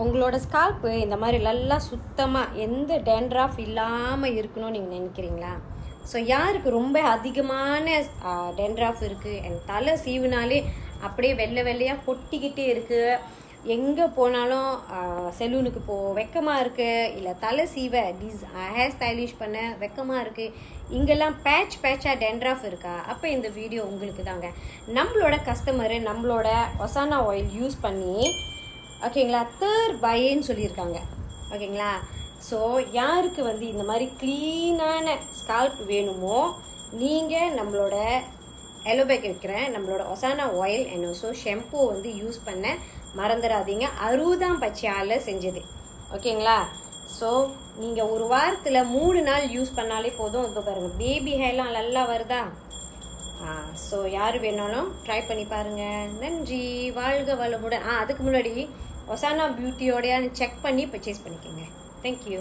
உங்களோட ஸ்கால்ப்பு இந்த மாதிரி நல்லா சுத்தமாக எந்த டேண்ட்ராஃப் இல்லாமல் இருக்கணும்னு நீங்கள் நினைக்கிறீங்களா? ஸோ யாருக்கு ரொம்ப அதிகமான டேண்ட்ராஃப் இருக்குது, என் தலை சீவுனாலே அப்படியே வெள்ளை வெள்ளையாக கொட்டிக்கிட்டே இருக்குது, எங்கே போனாலும் செலூனுக்கு வெக்கமாக இருக்குது, இல்லை தலை சீவ ஹேர் ஸ்டைலிஷ் பண்ண வெக்கமாக இருக்குது, இங்கெல்லாம் பேட்சாக டென்ட்ராஃப் இருக்கா? அப்போ இந்த வீடியோ உங்களுக்கு தாங்க. நம்மளோட கஸ்டமரு நம்மளோட ஒசானா ஆயில் யூஸ் பண்ணி ஓகேங்களா தேர்ட் பைன்னு சொல்லியிருக்காங்க. ஓகேங்களா, ஸோ யாருக்கு இந்த மாதிரி க்ளீனான ஸ்கால்ப் வேணுமோ நீங்கள் நம்மளோட எலோபேக் வைக்கிறேன் நம்மளோட ஒசானா ஆயில் அண்ட் ஆல்சோ ஷெம்பூ யூஸ் பண்ண மறந்துடாதீங்க. 60ஆம் பச்சையால் செஞ்சது. ஓகேங்களா, ஸோ நீங்கள் ஒரு வாரத்தில் 3 நாள் யூஸ் பண்ணாலே போதும். இப்போ பாருங்கள் பேபி ஹேர்லாம் நல்லா வருதா? ஸோ யார் வேணாலும் ட்ரை பண்ணி பாருங்கள். நன்றி, வாழ்க வளமுடன். அதுக்கு முன்னாடி ஒசானா பியூட்டியோடையான்னு செக் பண்ணி பர்ச்சேஸ் பண்ணிக்கோங்க. தேங்க்யூ.